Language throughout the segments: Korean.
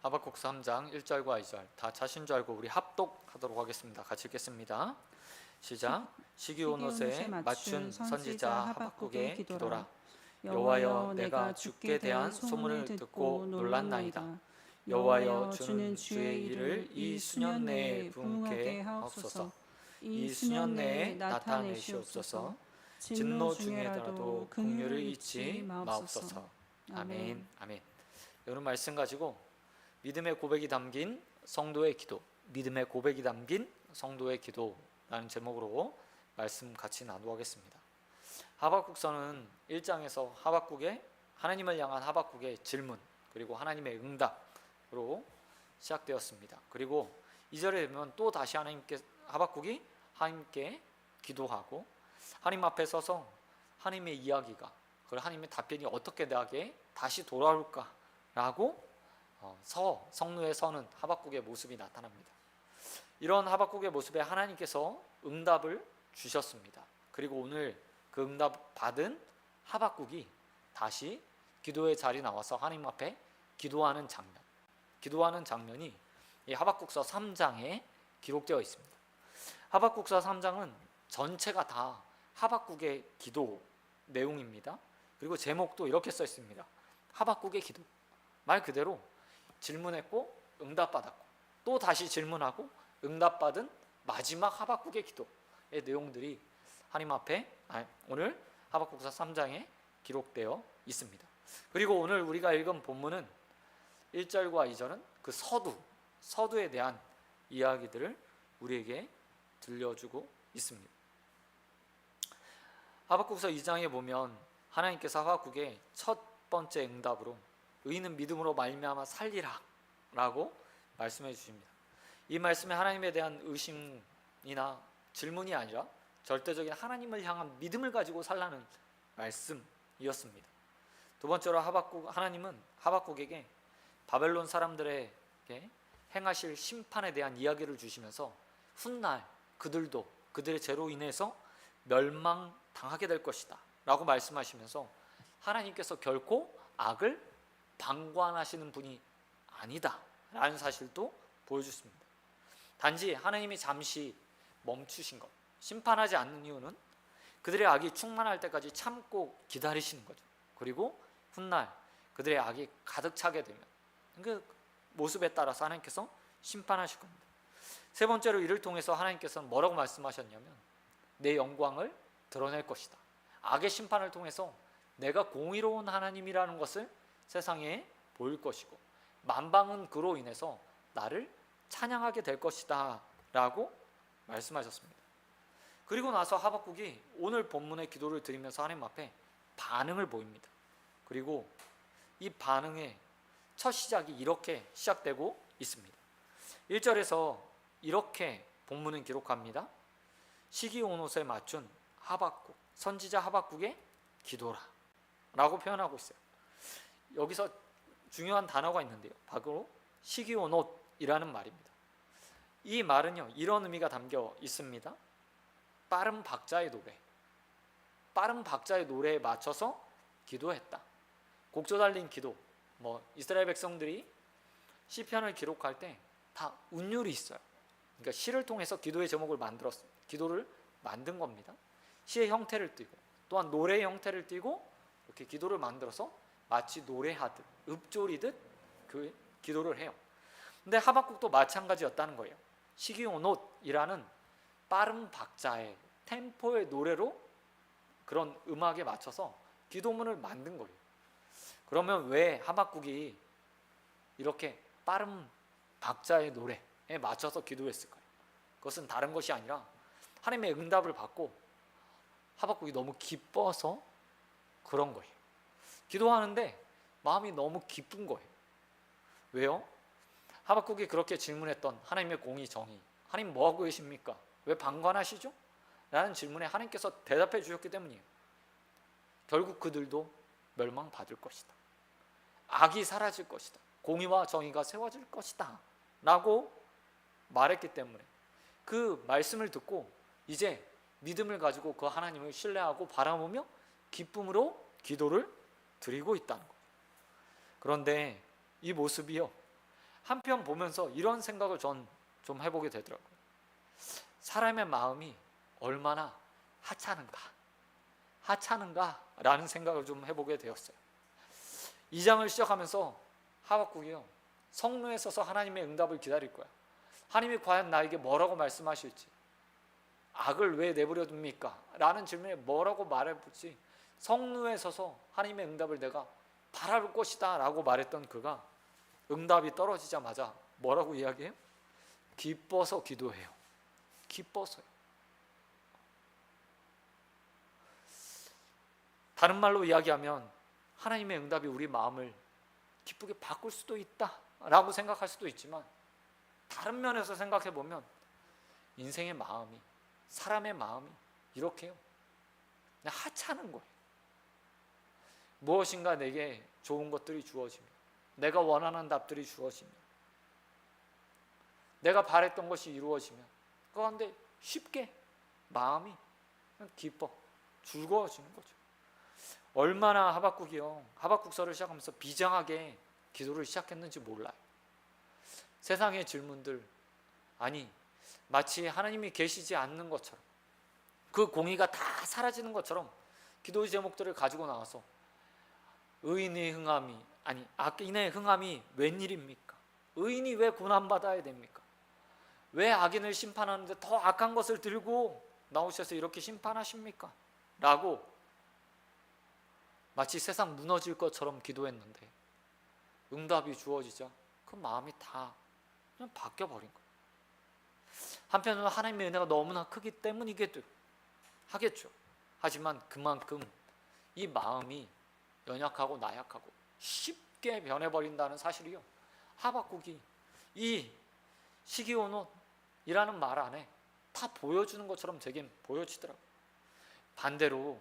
하박국 3장 1절과 2절 다 자신 줄 알고 우리 합독하도록 하겠습니다. 같이 읽겠습니다. 시작. 시기온 옷에 맞춘 선지자 하박국의 기도라. 여호와여, 내가 주께 대한 소문을 듣고 놀랐나이다. 여호와여, 주는 주의 일을 이 수년 내에 부응케 하옵소서. 이 수년 내에 나타내시옵소서. 진노 중에라도 긍휼을 잊지 마옵소서. 아멘. 아멘. 이런 말씀 가지고 믿음의 고백이 담긴 성도의 기도, 믿음의 고백이 담긴 성도의 기도라는 제목으로 말씀 같이 나누겠습니다. 하박국서는 1장에서 하나님을 향한 하박국의 질문, 그리고 하나님의 응답으로 시작되었습니다. 그리고 2절에 되면 또 다시 하박국이 하나님께 기도하고 하나님 앞에 서서 하나님의 이야기가, 그리고 하나님의 답변이 어떻게 나에게 다시 돌아올까라고 성루에 서는 하박국의 모습이 나타납니다. 이런 하박국의 모습에 하나님께서 응답을 주셨습니다. 그리고 오늘 그 응답 받은 하박국이 다시 기도의 자리에 나와서 하나님 앞에 기도하는 장면이 이 하박국서 3장에 기록되어 있습니다. 하박국서 3장은 전체가 다 하박국의 기도 내용입니다. 그리고 제목도 이렇게 써 있습니다. 하박국의 기도. 말 그대로 질문했고 응답받았고 또 다시 질문하고 응답받은 마지막 하박국의 기도의 내용들이 하나님 앞에 오늘 하박국서 3장에 기록되어 있습니다. 그리고 오늘 우리가 읽은 본문은 1절과 2절은 그 서두에 대한 이야기들을 우리에게 들려주고 있습니다. 하박국서 2장에 보면 하나님께서 하박국의 첫 번째 응답으로 의인은 믿음으로 말미암아 살리라 라고 말씀해 주십니다. 이 말씀에 하나님에 대한 의심이나 질문이 아니라 절대적인 하나님을 향한 믿음을 가지고 살라는 말씀이었습니다. 두 번째로 하나님은 하박국에게 바벨론 사람들에게 행하실 심판에 대한 이야기를 주시면서 훗날 그들도 그들의 죄로 인해서 멸망당하게 될 것이다 라고 말씀하시면서 하나님께서 결코 악을 방관하시는 분이 아니다 라는 사실도 보여줬습니다. 단지 하나님이 잠시 멈추신 것, 심판하지 않는 이유는 그들의 악이 충만할 때까지 참고 기다리시는 거죠. 그리고 훗날 그들의 악이 가득 차게 되면 그 모습에 따라서 하나님께서 심판하실 겁니다. 세 번째로 이를 통해서 하나님께서는 뭐라고 말씀하셨냐면 내 영광을 드러낼 것이다. 악의 심판을 통해서 내가 공의로운 하나님이라는 것을 세상에 보일 것이고 만방은 그로 인해서 나를 찬양하게 될 것이다 라고 말씀하셨습니다. 그리고 나서 하박국이 오늘 본문의 기도를 드리면서 하나님 앞에 반응을 보입니다. 그리고 이 반응의 첫 시작이 이렇게 시작되고 있습니다. 1절에서 이렇게 본문은 기록합니다. 시기 온 옷에 맞춘 하박국, 선지자 하박국의 기도라 라고 표현하고 있어요. 여기서 중요한 단어가 있는데요, 바로 시기 온 옷이라는 말입니다. 이 말은요 이런 의미가 담겨 있습니다. 빠른 박자의 노래에 맞춰서 기도했다. 곡조 달린 기도, 이스라엘 백성들이 시편을 기록할 때 다 운율이 있어요. 그러니까 시를 통해서 기도의 제목을 기도를 만든 겁니다. 시의 형태를 띠고 또한 노래의 형태를 띠고 이렇게 기도를 만들어서 마치 노래하듯 읊조리듯 그 기도를 해요. 근데 하박국도 마찬가지였다는 거예요. 시기 온 옷이라는 빠른 박자의 템포의 노래로 그런 음악에 맞춰서 기도문을 만든 거예요. 그러면 왜 하박국이 이렇게 빠른 박자의 노래에 맞춰서 기도했을까요? 그것은 다른 것이 아니라 하나님의 응답을 받고 하박국이 너무 기뻐서 그런 거예요. 기도하는데 마음이 너무 기쁜 거예요. 왜요? 하박국이 그렇게 질문했던 하나님의 공의 정의, 하나님 뭐하고 계십니까? 왜 방관하시죠? 라는 질문에 하나님께서 대답해 주셨기 때문이에요. 결국 그들도 멸망받을 것이다. 악이 사라질 것이다. 공의와 정의가 세워질 것이다 라고 말했기 때문에 그 말씀을 듣고 이제 믿음을 가지고 그 하나님을 신뢰하고 바라보며 기쁨으로 기도를 드리고 있다는 거예요. 그런데 이 모습이요, 한편 보면서 이런 생각을 전 좀 해보게 되더라고요. 사람의 마음이 얼마나 하찮은가 라는 생각을 좀 해보게 되었어요. 2장을 시작하면서 하박국이요, 성루에 서서 하나님의 응답을 기다릴 거야. 하나님이 과연 나에게 뭐라고 말씀하실지, 악을 왜 내버려 둡니까? 라는 질문에 뭐라고 말해볼지 성루에 서서 하나님의 응답을 내가 바라볼 것이다 라고 말했던 그가 응답이 떨어지자마자 뭐라고 이야기해요? 기뻐서 기도해요. 기뻐서요. 다른 말로 이야기하면 하나님의 응답이 우리 마음을 기쁘게 바꿀 수도 있다 라고 생각할 수도 있지만, 다른 면에서 생각해 보면 인생의 마음이, 사람의 마음이 이렇게요, 그냥 하찮은 거예요. 무엇인가 내게 좋은 것들이 주어지며, 내가 원하는 답들이 주어지며, 내가 바랬던 것이 이루어지면 그 가운데 쉽게 마음이 그냥 기뻐, 즐거워지는 거죠. 얼마나 하박국이요, 하박국서를 시작하면서 비장하게 기도를 시작했는지 몰라요. 세상의 질문들, 아니 마치 하나님이 계시지 않는 것처럼, 그 공의가 다 사라지는 것처럼 기도의 제목들을 가지고 나와서 의인의 흥함이, 아니 악인의 흥함이 웬일입니까? 의인이 왜 고난받아야 됩니까? 왜 악인을 심판하는데 더 악한 것을 들고 나오셔서 이렇게 심판하십니까? 라고 마치 세상 무너질 것처럼 기도했는데 응답이 주어지자 그 마음이 다 그냥 바뀌어버린 거예요. 한편으로는 하나님의 은혜가 너무나 크기 때문이겠죠. 하겠죠. 하지만 그만큼 이 마음이 연약하고 나약하고 쉽게 변해버린다는 사실이요, 하박국이 이 시기온옷이라는 말 안에 다 보여주는 것처럼 제겐 보여지더라고요. 반대로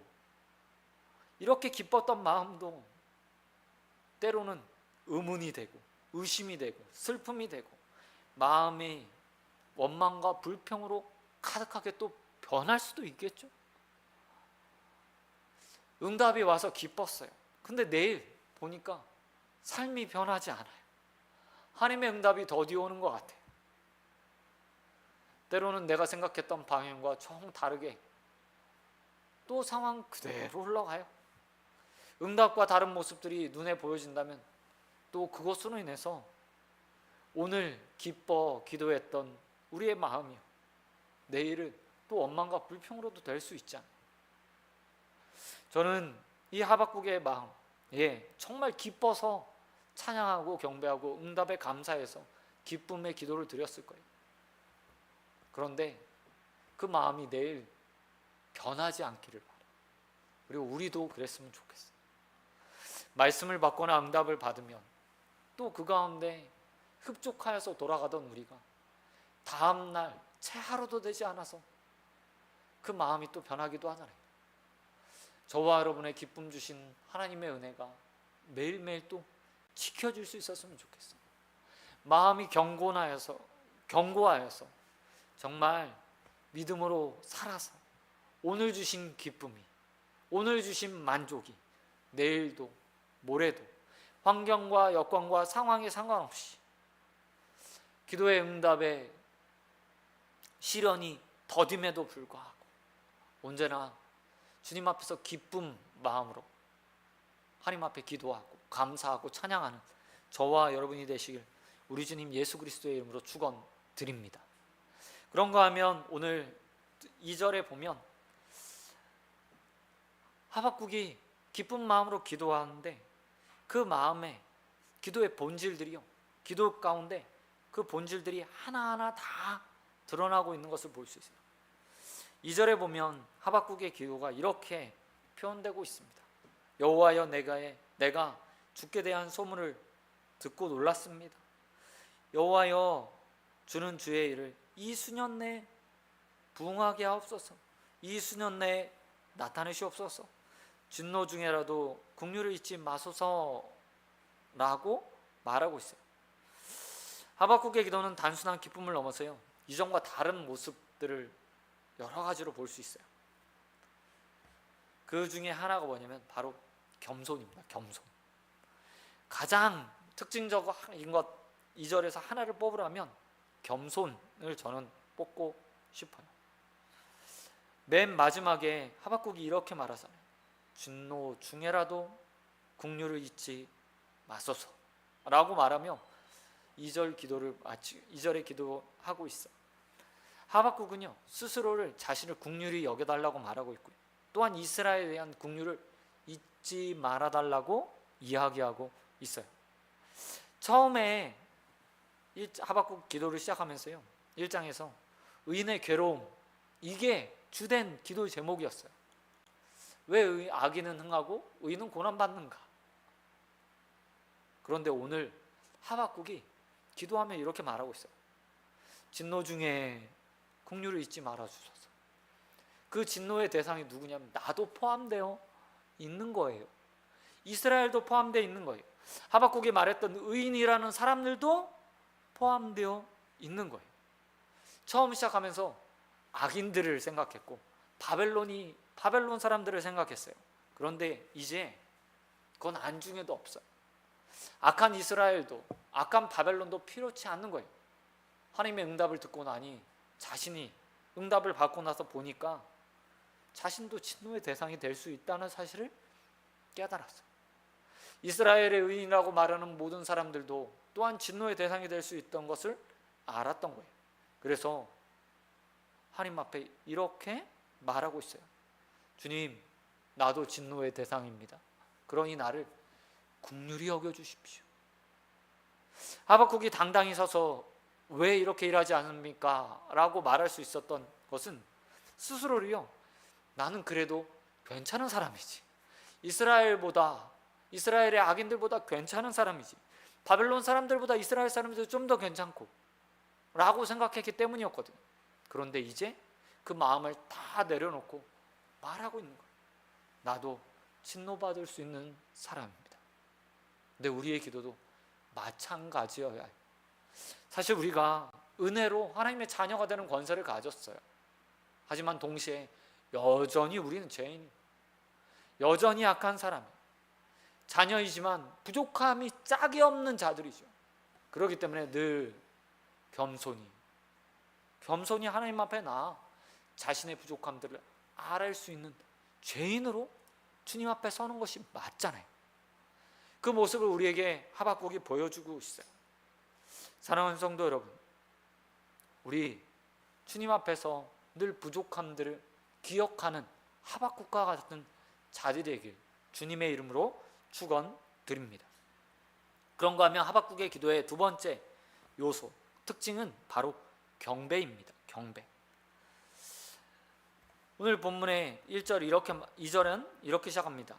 이렇게 기뻤던 마음도 때로는 의문이 되고 의심이 되고 슬픔이 되고 마음이 원망과 불평으로 가득하게 또 변할 수도 있겠죠. 응답이 와서 기뻤어요. 근데 내일 보니까 삶이 변하지 않아요. 하나님의 응답이 더디 오는 것 같아요. 때로는 내가 생각했던 방향과 정 다르게 또 상황 그대로 흘러가요. 응답과 다른 모습들이 눈에 보여진다면 또 그것으로 인해서 오늘 기뻐 기도했던 우리의 마음이요, 내일은 또 원망과 불평으로도 될 수 있잖아요. 저는 이 하박국의 마음, 정말 기뻐서 찬양하고 경배하고 응답에 감사해서 기쁨의 기도를 드렸을 거예요. 그런데 그 마음이 내일 변하지 않기를 바라요. 그리고 우리도 그랬으면 좋겠어요. 말씀을 받거나 응답을 받으면 또 그 가운데 흡족하여서 돌아가던 우리가 다음날 채 하루도 되지 않아서 그 마음이 또 변하기도 하잖아요. 저와 여러분의 기쁨 주신 하나님의 은혜가 매일매일 또 지켜질 수 있었으면 좋겠어요. 마음이 견고하여서 정말 믿음으로 살아서 오늘 주신 기쁨이, 오늘 주신 만족이 내일도 모레도 환경과 여건과 상황에 상관없이 기도의 응답에 시련이 더딤에도 불구하고 언제나 주님 앞에서 기쁨 마음으로 하나님 앞에 기도하고 감사하고 찬양하는 저와 여러분이 되시길 우리 주님 예수 그리스도의 이름으로 축원드립니다. 그런가 하면 오늘 2절에 보면 하박국이 기쁜 마음으로 기도하는데 그 마음에 기도의 본질들이요, 기도 가운데 그 본질들이 하나하나 다 드러나고 있는 것을 볼 수 있어요. 2절에 보면 하박국의 기도가 이렇게 표현되고 있습니다. 여호와여, 내가 주께 대한 소문을 듣고 놀랐습니다. 여호와여, 주는 주의 일을 이 수년 내에 부응하게 하옵소서. 이 수년 내에 나타내시옵소서. 진노 중에라도 긍휼을 잊지 마소서라고 말하고 있어요. 하박국의 기도는 단순한 기쁨을 넘어서요, 이전과 다른 모습들을 여러 가지로 볼 수 있어요. 그 중에 하나가 뭐냐면 바로 겸손입니다. 겸손. 가장 특징적인 것 2절에서 하나를 뽑으라면 겸손을 저는 뽑고 싶어요. 맨 마지막에 하박국이 이렇게 말하잖아요. 진노 중에라도 긍휼을 잊지 마소서 라고 말하며 2절의 기도하고 있어요. 하박국은요, 스스로를 자신을 긍휼히 여겨달라고 말하고 있고요, 또한 이스라엘에 대한 긍휼을 잊지 말아달라고 이야기하고 있어요. 처음에 하박국 기도를 시작하면서요, 1장에서 의인의 괴로움, 이게 주된 기도의 제목이었어요. 왜 악인은 흥하고 의인은 고난받는가? 그런데 오늘 하박국이 기도하며 이렇게 말하고 있어요. 진노 중에 긍휼을 잊지 말아주소서. 그 진노의 대상이 누구냐면 나도 포함되어 있는 거예요. 이스라엘도 포함되어 있는 거예요. 하박국이 말했던 의인이라는 사람들도 포함되어 있는 거예요. 처음 시작하면서 악인들을 생각했고 바벨론 사람들을 생각했어요. 그런데 이제 그건 안중에도 없어요. 악한 이스라엘도 악한 바벨론도 필요치 않는 거예요. 하나님의 응답을 듣고 나니 자신이 응답을 받고 나서 보니까 자신도 진노의 대상이 될 수 있다는 사실을 깨달았어요. 이스라엘의 의인이라고 말하는 모든 사람들도 또한 진노의 대상이 될 수 있던 것을 알았던 거예요. 그래서 하나님 앞에 이렇게 말하고 있어요. 주님, 나도 진노의 대상입니다. 그러니 나를 긍휼히 여겨주십시오. 하박국이 당당히 서서 왜 이렇게 일하지 않습니까? 라고 말할 수 있었던 것은 스스로를요, 나는 그래도 괜찮은 사람이지, 이스라엘의 악인들보다 괜찮은 사람이지, 바벨론 사람들보다 이스라엘 사람들도 좀 더 괜찮고 라고 생각했기 때문이었거든요. 그런데 이제 그 마음을 다 내려놓고 말하고 있는 거예요. 나도 진노받을 수 있는 사람입니다. 근데 우리의 기도도 마찬가지여야 해요. 사실 우리가 은혜로 하나님의 자녀가 되는 권세를 가졌어요. 하지만 동시에 여전히 우리는 죄인, 여전히 악한 사람, 자녀이지만 부족함이 짝이 없는 자들이죠. 그렇기 때문에 늘 겸손히 하나님 앞에 나아 자신의 부족함들을 알할 수 있는 죄인으로 주님 앞에 서는 것이 맞잖아요. 그 모습을 우리에게 하박국이 보여주고 있어요. 사랑하는 성도 여러분, 우리 주님 앞에서 늘 부족함들을 기억하는 하박국과 같은 자들이 되길 주님의 이름으로 축원드립니다. 그런가 하면 하박국의 기도의 두 번째 요소, 특징은 바로 경배입니다. 경배. 오늘 본문의 2절은 이렇게 시작합니다.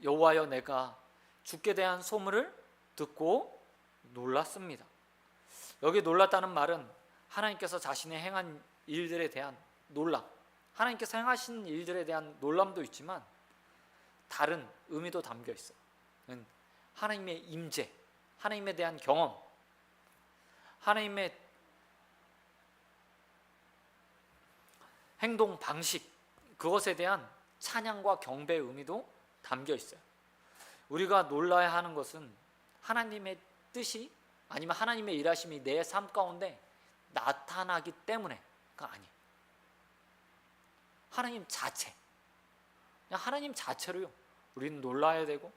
여호와여, 내가 주께 대한 소문을 듣고 놀랐습니다. 여기 놀랐다는 말은 하나님께서 자신의 행한 일들에 대한 놀람, 하나님께서 행하신 일들에 대한 놀람도 있지만 다른 의미도 담겨 있어요. 하나님의 임재, 하나님에 대한 경험, 하나님의 행동 방식, 그것에 대한 찬양과 경배의 의미도 담겨 있어요. 우리가 놀라야 하는 것은 하나님의 뜻이 아니면 하나님의 일하심이 내 삶 가운데 나타나기 때문에가 아니에요. 하나님 자체, 그냥 하나님 자체로요, 우리는 놀라야 되고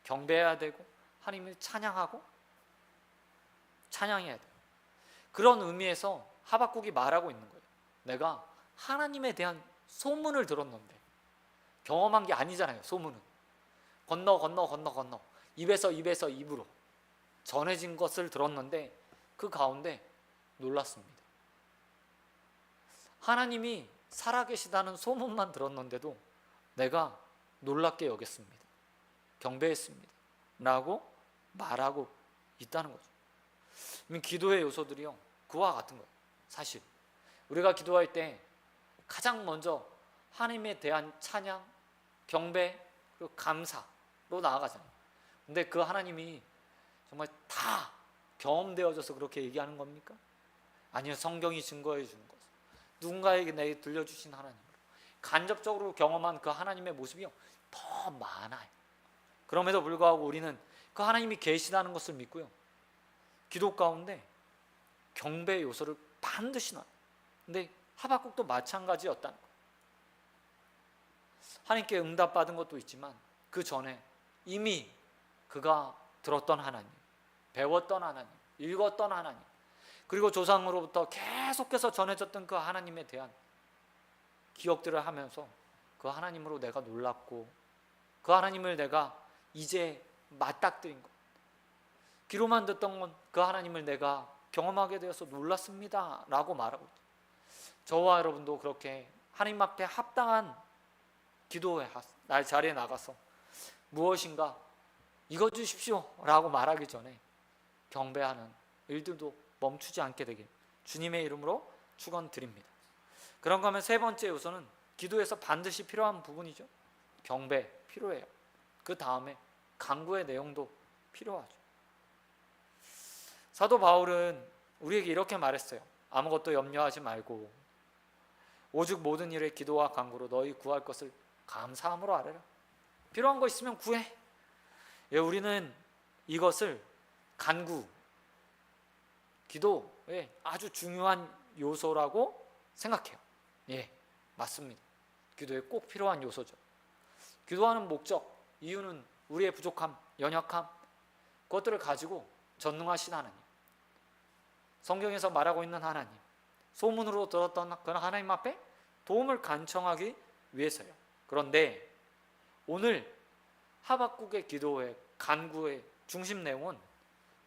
경배해야 되고 하나님을 찬양해야 돼요. 그런 의미에서 하박국이 말하고 있는 거예요. 내가 하나님에 대한 소문을 들었는데, 경험한 게 아니잖아요. 소문은 건너 입에서 입으로 전해진 것을 들었는데 그 가운데 놀랐습니다. 하나님이 살아계시다는 소문만 들었는데도 내가 놀랍게 여겼습니다. 경배했습니다 라고 말하고 있다는 거죠. 기도의 요소들이요, 그와 같은 거예요. 사실 우리가 기도할 때 가장 먼저 하나님에 대한 찬양, 경배, 그리고 감사로 나아가잖아요. 근데 그 하나님이 정말 다 경험되어져서 그렇게 얘기하는 겁니까? 아니요, 성경이 증거해 주는 것, 누군가에게 내게 들려주신 하나님, 간접적으로 경험한 그 하나님의 모습이요 더 많아요. 그럼에도 불구하고 우리는 그 하나님이 계시다는 것을 믿고요, 기도 가운데 경배의 요소를 반드시 넣어요. 근데 하박국도 마찬가지였다는 거예요. 하나님께 응답받은 것도 있지만 그 전에 이미 그가 들었던 하나님, 배웠던 하나님, 읽었던 하나님, 그리고 조상으로부터 계속해서 전해졌던 그 하나님에 대한 기억들을 하면서 그 하나님으로 내가 놀랐고 그 하나님을 내가 이제 맞닥뜨린 것, 귀로만 듣던 건 그 하나님을 내가 경험하게 되어서 놀랐습니다 라고 말하고 있죠. 저와 여러분도 그렇게 하나님 앞에 합당한 기도의 자리에 나가서 무엇인가 이거 주십시오 라고 말하기 전에 경배하는 일들도 멈추지 않게 되길 주님의 이름으로 축원드립니다. 그런가 하면 세 번째 요소는 기도에서 반드시 필요한 부분이죠. 경배 필요해요. 그 다음에 간구의 내용도 필요하죠. 사도 바울은 우리에게 이렇게 말했어요. 아무것도 염려하지 말고 오직 모든 일에 기도와 간구로 너희 구할 것을 감사함으로 아뢰라. 필요한 거 있으면 구해. 우리는 이것을 간구, 기도의 아주 중요한 요소라고 생각해요. 맞습니다. 기도에 꼭 필요한 요소죠. 기도하는 목적, 이유는 우리의 부족함, 연약함, 그것들을 가지고 전능하신 하나님, 성경에서 말하고 있는 하나님, 소문으로 들었던 그런 하나님 앞에 도움을 간청하기 위해서요. 그런데 오늘 하박국의 기도의 간구의 중심 내용은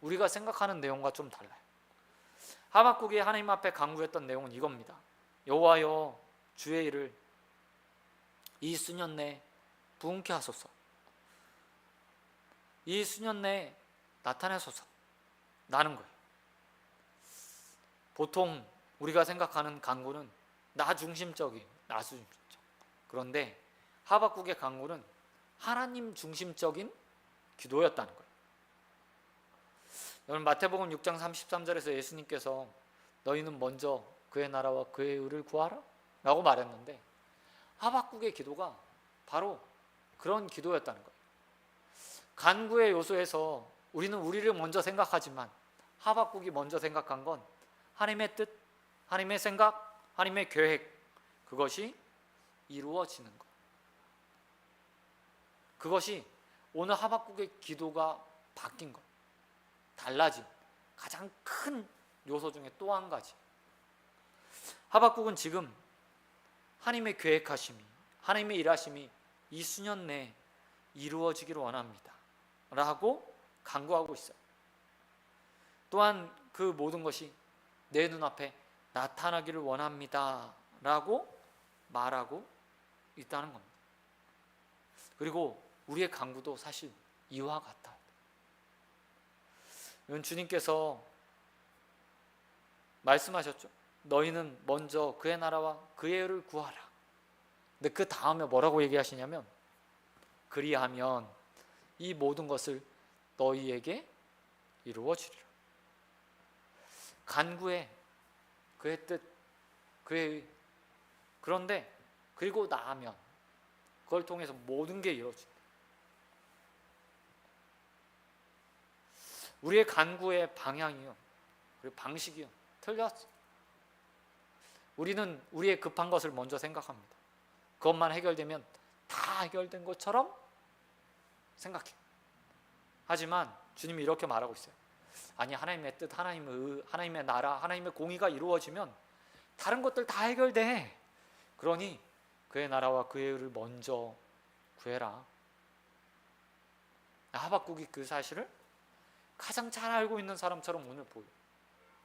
우리가 생각하는 내용과 좀 달라요. 하박국이 하나님 앞에 간구했던 내용은 이겁니다. 여호와여, 주의 일을 이 수년 내에 부응케 하소서. 이 수년 내에 나타내소서. 라는 거예요. 보통 우리가 생각하는 간구는 나 중심적인, 나 중심적. 그런데 하박국의 간구는 하나님 중심적인 기도였다는 거예요. 여러분, 마태복음 6장 33절에서 예수님께서 너희는 먼저 그의 나라와 그의 의를 구하라 라고 말했는데, 하박국의 기도가 바로 그런 기도였다는 거예요. 간구의 요소에서 우리는 우리를 먼저 생각하지만 하박국이 먼저 생각한 건 하나님의 뜻, 하나님의 생각, 하나님의 계획, 그것이 이루어지는 것. 그것이 오늘 하박국의 기도가 바뀐 것, 달라진 가장 큰 요소 중에 또 한 가지. 하박국은 지금 하나님의 계획하심이, 하나님의 일하심이 이 수년 내에 이루어지기를 원합니다 라고 간구하고 있어요. 또한 그 모든 것이 내 눈앞에 나타나기를 원합니다 라고 말하고 있다는 겁니다. 그리고 우리의 간구도 사실 이와 같아요. 주님께서 말씀하셨죠. 너희는 먼저 그의 나라와 그의 의를 구하라. 근데 그 다음에 뭐라고 얘기하시냐면, 그리하면 이 모든 것을 너희에게 이루어지리라. 간구에 그의 뜻, 그의 의. 그런데 그리고 나면 그걸 통해서 모든 게 이루어진다. 우리의 간구의 방향이요, 그리고 방식이요, 틀렸어. 우리는 우리의 급한 것을 먼저 생각합니다. 그것만 해결되면 다 해결된 것처럼 생각해요. 하지만 주님이 이렇게 말하고 있어요. 아니, 하나님의 뜻, 하나님의 의, 하나님의 나라, 하나님의 공의가 이루어지면 다른 것들 다 해결돼. 그러니 그의 나라와 그의 의를 먼저 구해라. 하박국이 그 사실을 가장 잘 알고 있는 사람처럼 오늘 보여.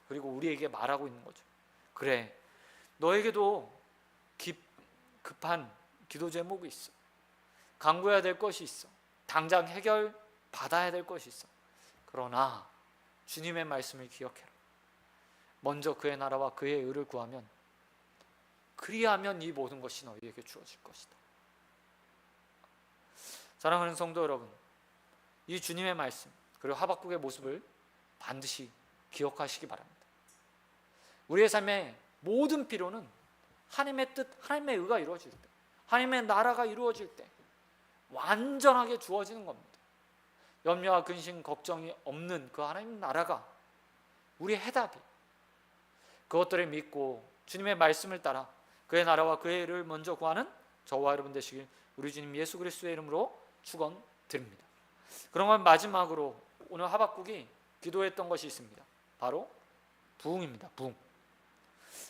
그리고 우리에게 말하고 있는 거죠. 그래, 너에게도 급한 기도 제목이 있어. 간구해야 될 것이 있어. 당장 해결 받아야 될 것이 있어. 그러나 주님의 말씀을 기억해라. 먼저 그의 나라와 그의 의를 구하면, 그리하면 이 모든 것이 너희에게 주어질 것이다. 사랑하는 성도 여러분, 이 주님의 말씀, 그리고 하박국의 모습을 반드시 기억하시기 바랍니다. 우리의 삶의 모든 필요는 하나님의 뜻, 하나님의 의가 이루어질 때, 하나님의 나라가 이루어질 때 완전하게 주어지는 겁니다. 염려와 근심, 걱정이 없는 그 하나님 나라가 우리의 해답이, 그것들을 믿고 주님의 말씀을 따라 그의 나라와 그의 의를 먼저 구하는 저와 여러분 되시길 우리 주님 예수 그리스도의 이름으로 축원드립니다. 그러면 마지막으로 오늘 하박국이 기도했던 것이 있습니다. 바로 부흥입니다. 부흥.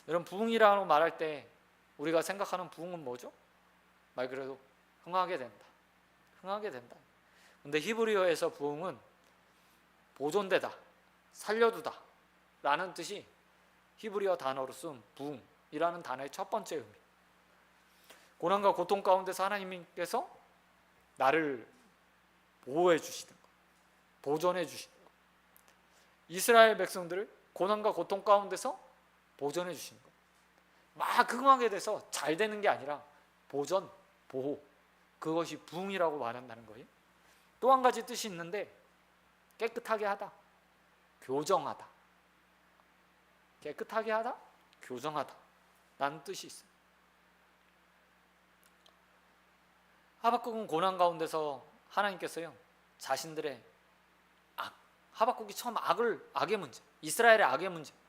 여러분, 부흥이라고 말할 때 우리가 생각하는 부흥은 뭐죠? 말 그대로 흥하게 된다, 흥하게 된다. 근데 히브리어에서 부흥은 보존되다, 살려두다 라는 뜻이 히브리어 단어로 쓴 부흥이라는 단어의 첫 번째 의미. 고난과 고통 가운데서 하나님께서 나를 보호해 주시는 것, 보존해 주시는 것, 이스라엘 백성들을 고난과 고통 가운데서 보존해 주시는 것, 막 흥하게 돼서 잘 되는 게 아니라 보존, 보호, 그것이 부흥이라고 말한다는 거예요. 또 한 가지 뜻이 있는데 깨끗하게 하다, 교정하다. 깨끗하게 하다, 교정하다 라는 뜻이 있어요. 하박국은 고난 가운데서 하나님께서요 자신들의 악, 하박국이 처음 악의 문제, 이스라엘의 악의 문제를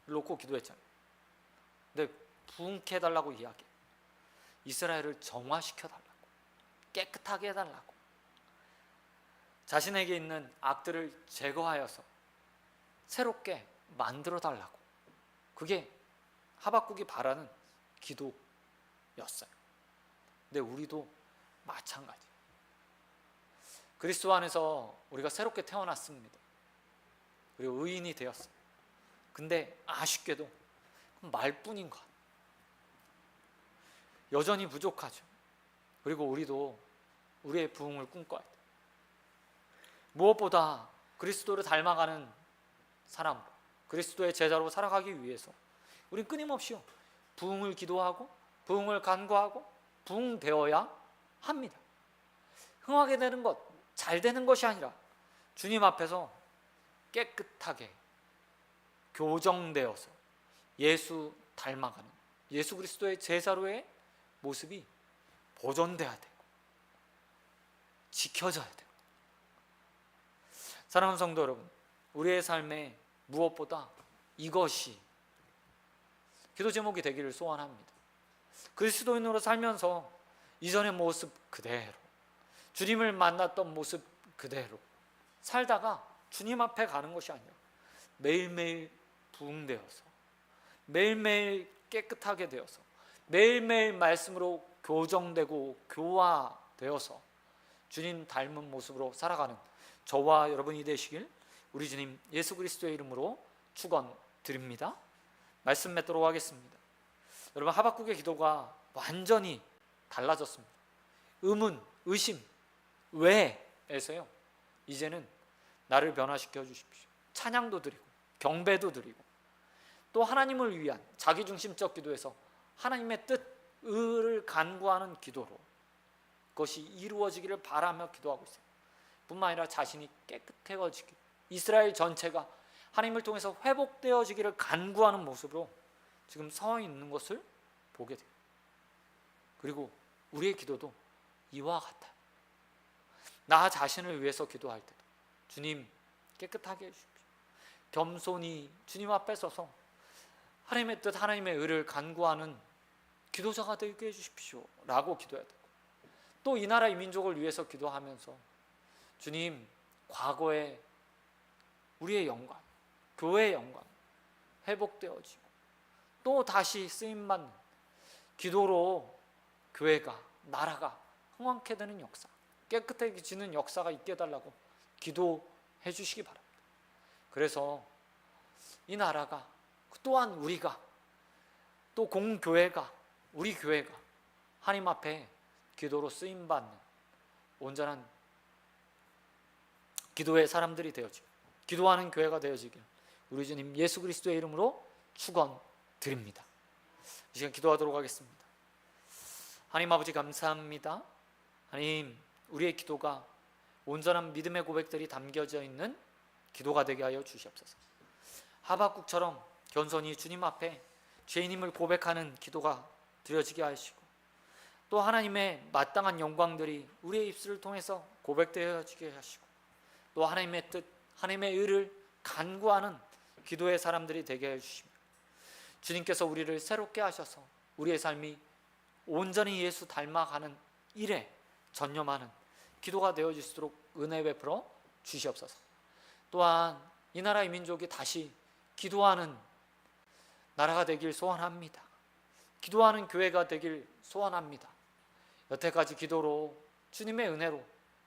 놓고 기도했잖아요. 근데 부흥케 해달라고 이야기해요. 이스라엘을 정화시켜달라고, 깨끗하게 해달라고, 자신에게 있는 악들을 제거하여서 새롭게 만들어달라고. 그게 하박국이 바라는 기도였어요. 근데 우리도 마찬가지. 그리스도 안에서 우리가 새롭게 태어났습니다. 그리고 의인이 되었어요. 근데 아쉽게도 말뿐인 것, 여전히 부족하죠. 그리고 우리도 우리의 부흥을 꿈꿔야 돼요. 무엇보다 그리스도를 닮아가는 사람, 그리스도의 제자로 살아가기 위해서 우린 끊임없이 부흥을 기도하고 부흥을 간구하고 부흥되어야 합니다. 흥하게 되는 것, 잘 되는 것이 아니라 주님 앞에서 깨끗하게 교정되어서 예수 닮아가는 예수 그리스도의 제자로의 모습이 보존돼야 되고 지켜져야 되고. 사랑하는 성도 여러분, 우리의 삶에 무엇보다 이것이 기도 제목이 되기를 소원합니다. 그리스도인으로 살면서 이전의 모습 그대로, 주님을 만났던 모습 그대로 살다가 주님 앞에 가는 것이 아니라 매일매일 부흥되어서, 매일매일 깨끗하게 되어서, 매일매일 말씀으로 교정되고 교화되어서 주님 닮은 모습으로 살아가는 저와 여러분이 되시길 우리 주님 예수 그리스도의 이름으로 축원드립니다. 말씀 맺도록 하겠습니다. 여러분, 하박국의 기도가 완전히 달라졌습니다. 의문, 의심, 왜에서요 이제는 나를 변화시켜 주십시오. 찬양도 드리고 경배도 드리고 또 하나님을 위한 자기중심적 기도에서 하나님의 뜻, 의를 간구하는 기도로 그것이 이루어지기를 바라며 기도하고 있어요. 뿐만 아니라 자신이 깨끗해지기, 이스라엘 전체가 하나님을 통해서 회복되어지기를 간구하는 모습으로 지금 서 있는 것을 보게 돼요. 그리고 우리의 기도도 이와 같아요. 나 자신을 위해서 기도할 때도 주님 깨끗하게 해주십시오. 겸손히 주님 앞에 서서 하나님의 뜻, 하나님의 의를 간구하는 기도자가 되게 해주십시오 라고 기도해야 되고, 또 이 나라 이 민족을 위해서 기도하면서 주님, 과거에 우리의 영광, 교회의 영광 회복되어지고 또 다시 쓰임받는 기도로 교회가, 나라가 흥왕케 되는 역사, 깨끗해지는 역사가 있게 해달라고 기도해 주시기 바랍니다. 그래서 이 나라가, 또한 우리가, 또 공교회가, 우리 교회가 하나님 앞에 기도로 쓰임받는 온전한 기도의 사람들이 되어지고 기도하는 교회가 되어지길 우리 주님 예수 그리스도의 이름으로 축원드립니다. 이 시간 기도하도록 하겠습니다. 하나님 아버지, 감사합니다. 하나님, 우리의 기도가 온전한 믿음의 고백들이 담겨져 있는 기도가 되게 하여 주시옵소서. 하박국처럼 겸손히 주님 앞에 죄인임을 고백하는 기도가 드려지게 하시고, 또 하나님의 마땅한 영광들이 우리의 입술을 통해서 고백되어지게 하시고, 또 하나님의 뜻, 하나님의 의를 간구하는 기도의 사람들이 되게 해주시며, 주님께서 우리를 새롭게 하셔서 우리의 삶이 온전히 예수 닮아가는 일에 전념하는 기도가 되어질 수 있도록 은혜 베풀어 주시옵소서. 또한 이 나라의 민족이 다시 기도하는 나라가 되길 소원합니다. 기도하는 교회가 되길 소원합니다. 여태까지 기도로, 주님의 은혜로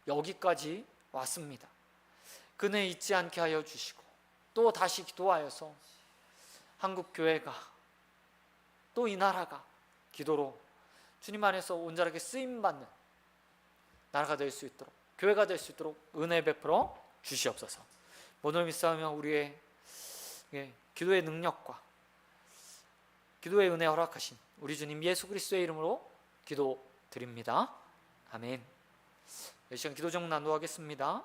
여기까지 왔습니다. 그 은혜 잊지 않게 하여 주시고, 또 다시 기도하여서 한국 교회가, 또 이 나라가 기도로 주님 안에서 온전하게 쓰임받는 나라가 될 수 있도록, 교회가 될 수 있도록 은혜 베풀어 주시옵소서. 모든 믿사오며 우리의 기도의 능력과 기도의 은혜 허락하신 우리 주님 예수 그리스도의 이름으로 기도드립니다. 아멘. 이 시간 기도 제목 나누겠습니다.